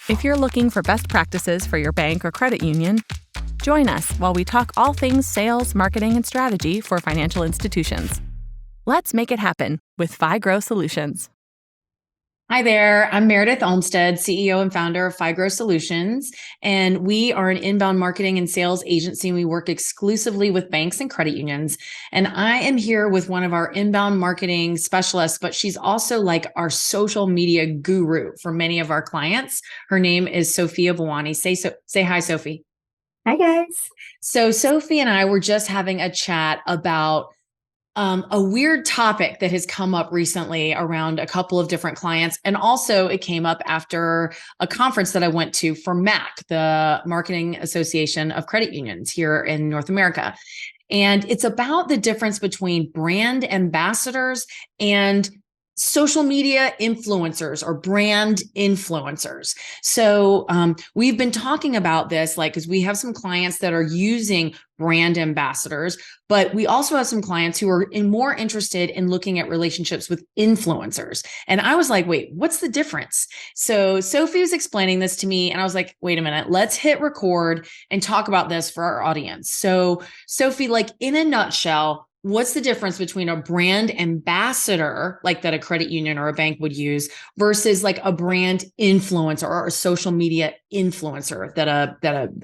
If you're looking for best practices for your bank or credit union, join us while we talk all things sales, marketing, and strategy for financial institutions. Let's make it happen with FiGrow Solutions. Hi there, I'm Meredith Olmstead, CEO and founder of FiGrow Solutions, and we are an inbound marketing and sales agency. We work exclusively with banks and credit unions, and I am here with one of our inbound marketing specialists, but she's also like our social media guru for many of our clients. Her name is Sophia Bhawani. Say hi, Sophie. Hi, guys. So Sophie and I were just having a chat about a weird topic that has come up recently around a couple of different clients. And also it came up after a conference that I went to for MAC, the Marketing Association of Credit Unions here in North America. And it's about the difference between brand ambassadors and social media influencers or brand influencers. So we've been talking about this, like, because we have some clients that are using brand ambassadors, but we also have some clients who are more interested in looking at relationships with influencers. And I was like, wait, what's the difference? So Sophie was explaining this to me, and I was like, wait a minute, let's hit record and talk about this for our audience. So Sophie, like in a nutshell, what's the difference between a brand ambassador, like that a credit union or a bank would use, versus like a brand influencer or a social media influencer that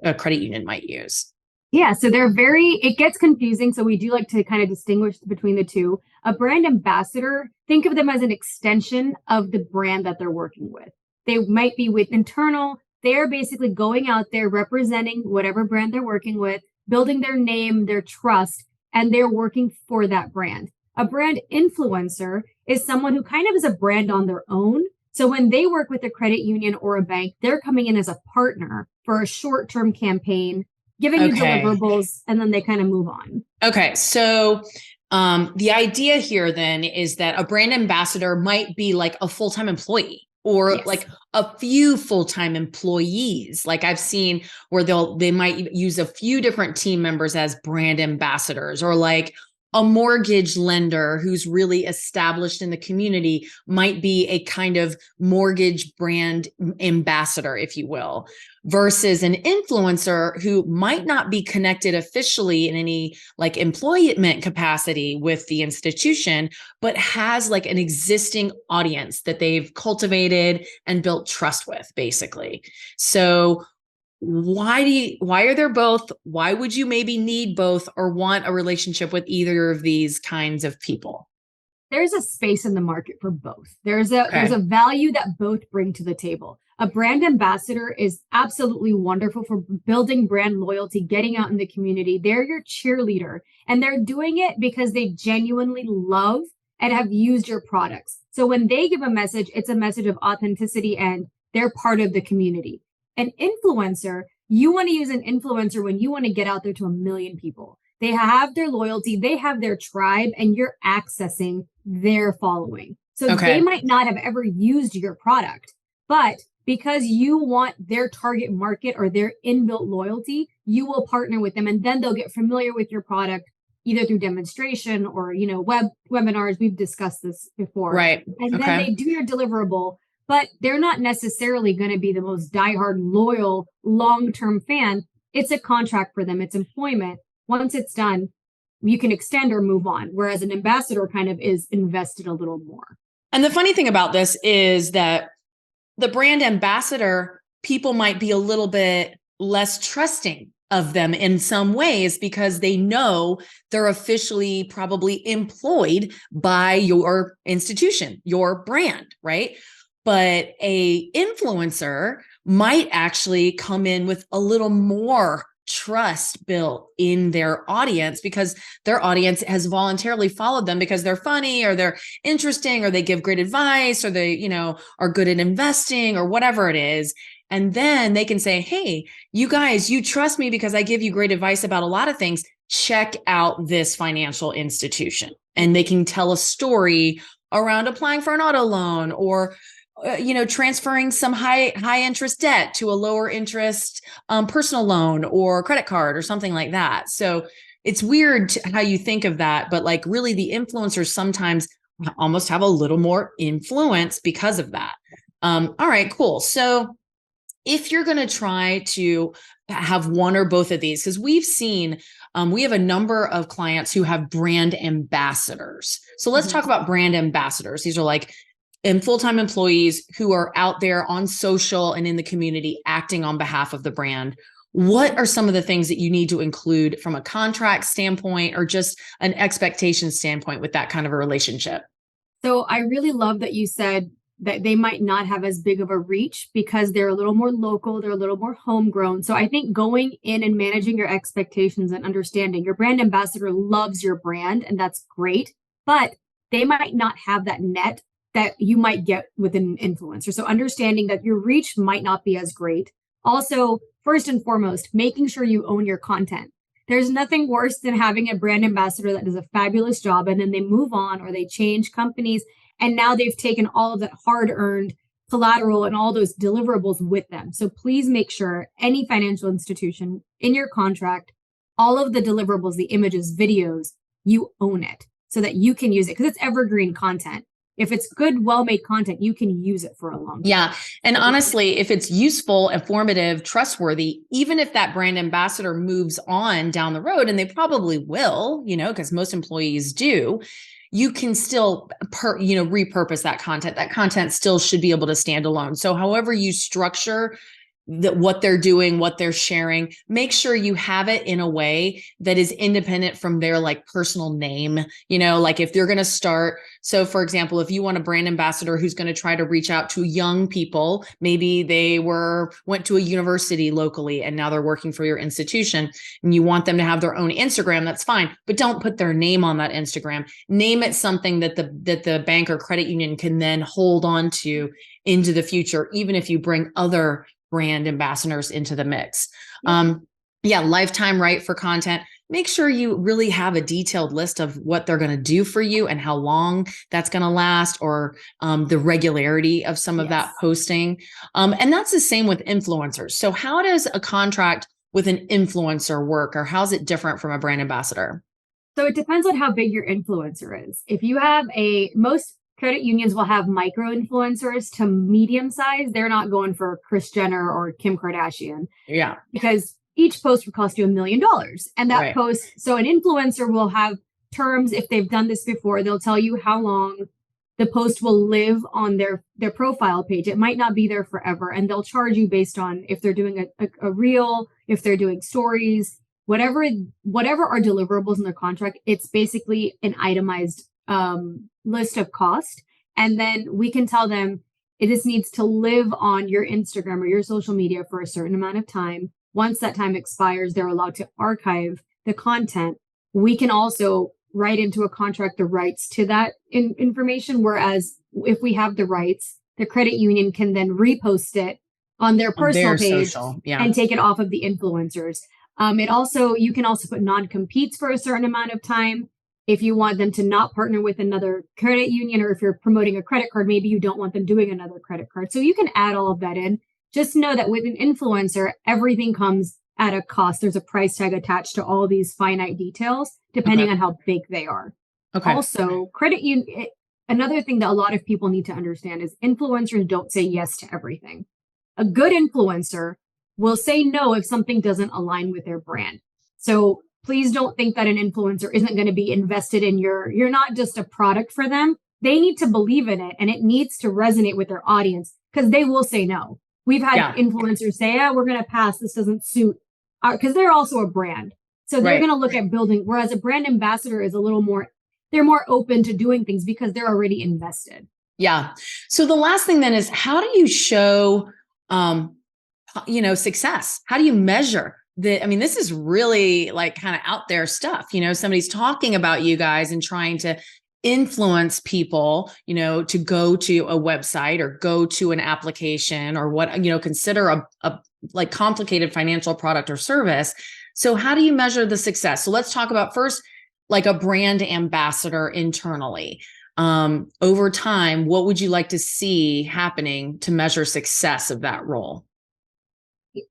a credit union might use? Yeah, so it gets confusing. So we do like to kind of distinguish between the two. A brand ambassador, think of them as an extension of the brand that they're working with. They might be with internal. They're basically going out there representing whatever brand they're working with, building their name, their trust, and they're working for that brand. A brand influencer is someone who kind of is a brand on their own. So when they work with a credit union or a bank, they're coming in as a partner for a short-term campaign, giving you deliverables, and then they kind of move on. Okay. So the idea here then is that a brand ambassador might be like a full-time employee or like a few full-time employees. Like I've seen where they might use a few different team members as brand ambassadors, or like a mortgage lender who's really established in the community might be a kind of mortgage brand ambassador, if you will, versus an influencer who might not be connected officially in any like employment capacity with the institution, but has like an existing audience that they've cultivated and built trust with, basically. So why are there both? Why would you maybe need both or want a relationship with either of these kinds of people? There's a space in the market for both. There's a value that both bring to the table. A brand ambassador is absolutely wonderful for building brand loyalty, getting out in the community. They're your cheerleader, and they're doing it because they genuinely love and have used your products. So when they give a message, it's a message of authenticity and they're part of the community. An influencer, you want to use an influencer when you want to get out there to 1 million people. They have their loyalty, they have their tribe, and you're accessing their following. So they might not have ever used your product, but because you want their target market or their inbuilt loyalty, you will partner with them, and then they'll get familiar with your product either through demonstration or, webinars. We've discussed this before. Right. And then they do your deliverable, but they're not necessarily going to be the most diehard, loyal, long-term fan. It's a contract for them. It's employment. Once it's done, you can extend or move on. Whereas an ambassador kind of is invested a little more. And the funny thing about this is that the brand ambassador, people might be a little bit less trusting of them in some ways because they know they're officially probably employed by your institution, your brand, right? But a influencer might actually come in with a little more trust built in their audience because their audience has voluntarily followed them because they're funny or they're interesting or they give great advice or they, are good at investing or whatever it is. And then they can say, hey, you guys, you trust me because I give you great advice about a lot of things. Check out this financial institution. And they can tell a story around applying for an auto loan or transferring some high interest debt to a lower interest personal loan or credit card or something like that. So it's weird how you think of that, but like really the influencers sometimes almost have a little more influence because of that. All right, cool. So if you're going to try to have one or both of these, because we've seen, we have a number of clients who have brand ambassadors. So let's talk about brand ambassadors. These are like full-time employees who are out there on social and in the community acting on behalf of the brand. What are some of the things that you need to include from a contract standpoint or just an expectation standpoint with that kind of a relationship? So I really love that you said that they might not have as big of a reach because they're a little more local, they're a little more homegrown. So I think going in and managing your expectations and understanding your brand ambassador loves your brand, and that's great, but they might not have that net that you might get with an influencer. So understanding that your reach might not be as great. Also, first and foremost, making sure you own your content. There's nothing worse than having a brand ambassador that does a fabulous job and then they move on or they change companies. And now they've taken all of that hard-earned collateral and all those deliverables with them. So please make sure any financial institution in your contract, all of the deliverables, the images, videos, you own it so that you can use it because it's evergreen content. If it's good, well-made content, you can use it for a long time. Yeah. And honestly, if it's useful, informative, trustworthy, even if that brand ambassador moves on down the road, and they probably will, because most employees do, you can still, repurpose that content. That content still should be able to stand alone. So however you structure that what they're doing, what they're sharing, make sure you have it in a way that is independent from their like personal name, like if they're going to start. So for example, if you want a brand ambassador who's going to try to reach out to young people, maybe they went to a university locally and now they're working for your institution and you want them to have their own Instagram, that's fine, but don't put their name on that Instagram. Name it something that the bank or credit union can then hold on to into the future, even if you bring other brand ambassadors into the mix. Lifetime right for content. Make sure you really have a detailed list of what they're going to do for you and how long that's going to last, or the regularity of some of that posting. And that's the same with influencers. So how does a contract with an influencer work, or how's it different from a brand ambassador? So it depends on how big your influencer is. If you have most credit unions will have micro influencers to medium size. They're not going for Kris Jenner or Kim Kardashian. Yeah. Because each post would cost you $1 million. And that post, so an influencer will have terms. If they've done this before, they'll tell you how long the post will live on their profile page. It might not be there forever. And they'll charge you based on if they're doing a reel, if they're doing stories, whatever are deliverables in their contract. It's basically an itemized list of cost. And then we can tell them this needs to live on your Instagram or your social media for a certain amount of time. Once that time expires, they're allowed to archive the content. We can also write into a contract the rights to that information. Whereas if we have the rights, the credit union can then repost it on their personal page and take it off of the influencers. You can also put non-competes for a certain amount of time. If you want them to not partner with another credit union, or if you're promoting a credit card, maybe you don't want them doing another credit card. So you can add all of that in. Just know that with an influencer, everything comes at a cost. There's a price tag attached to all these finite details, depending on how big they are. Okay. Also, credit union, another thing that a lot of people need to understand is influencers don't say yes to everything. A good influencer will say no if something doesn't align with their brand. So please don't think that an influencer isn't going to be invested in you're not just a product for them. They need to believe in it, and it needs to resonate with their audience, because they will say no. We've had influencers say, we're going to pass. This doesn't suit, because they're also a brand. So they're going to look at building, whereas a brand ambassador is a little more, they're more open to doing things because they're already invested. Yeah. So the last thing then is, how do you show, success? How do you measure? This is really like kind of out there stuff. Somebody's talking about you guys and trying to influence people, to go to a website or go to an application or consider a like complicated financial product or service. So how do you measure the success? So let's talk about first, like a brand ambassador internally. Over time, what would you like to see happening to measure success of that role?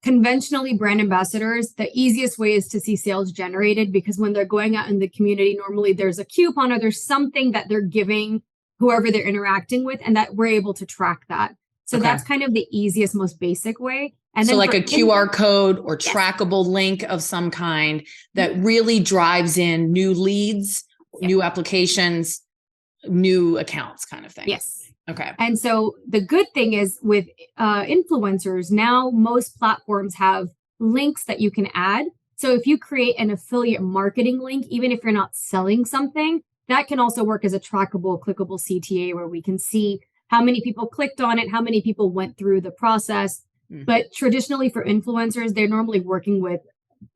Conventionally, brand ambassadors, the easiest way is to see sales generated, because when they're going out in the community, normally there's a coupon or there's something that they're giving whoever they're interacting with, and that we're able to track that. So that's kind of the easiest, most basic way. And so then like a QR code or trackable link of some kind that really drives in new leads, new applications, new accounts kind of thing. Yes. Okay. And so the good thing is with influencers, now most platforms have links that you can add. So if you create an affiliate marketing link, even if you're not selling something, that can also work as a trackable, clickable CTA where we can see how many people clicked on it, how many people went through the process. But traditionally for influencers, they're normally working with,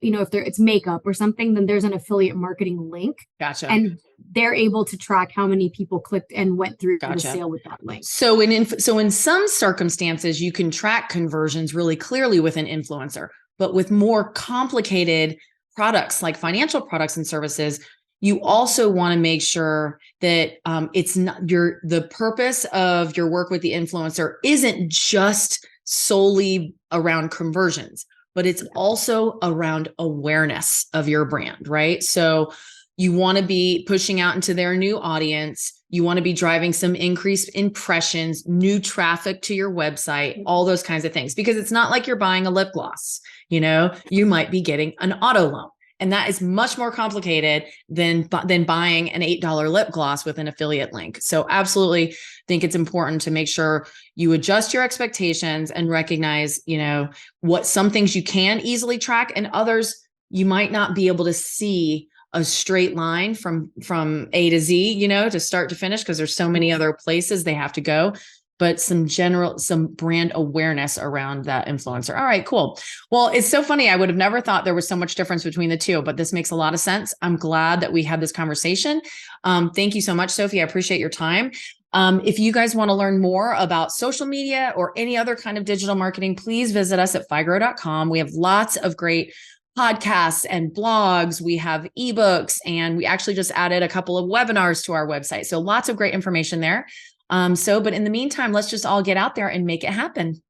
if it's makeup or something, then there's an affiliate marketing link. Gotcha. And they're able to track how many people clicked and went through the sale with that link. So in some circumstances, you can track conversions really clearly with an influencer, but with more complicated products like financial products and services, you also want to make sure that it's not the purpose of your work with the influencer isn't just solely around conversions, but it's also around awareness of your brand, right? So you want to be pushing out into their new audience. You want to be driving some increased impressions, new traffic to your website, all those kinds of things, because it's not like you're buying a lip gloss. You might be getting an auto loan. And that is much more complicated than buying an $8 lip gloss with an affiliate link. So absolutely think it's important to make sure you adjust your expectations and recognize, what some things you can easily track and others you might not be able to see a straight line from A to Z, to start to finish, because there's so many other places they have to go. But some brand awareness around that influencer. All right, cool. Well, it's so funny. I would have never thought there was so much difference between the two, but this makes a lot of sense. I'm glad that we had this conversation. Thank you so much, Sophie. I appreciate your time. If you guys want to learn more about social media or any other kind of digital marketing, please visit us at figrow.com. We have lots of great podcasts and blogs. We have ebooks, and we actually just added a couple of webinars to our website. So lots of great information there. But in the meantime, let's just all get out there and make it happen.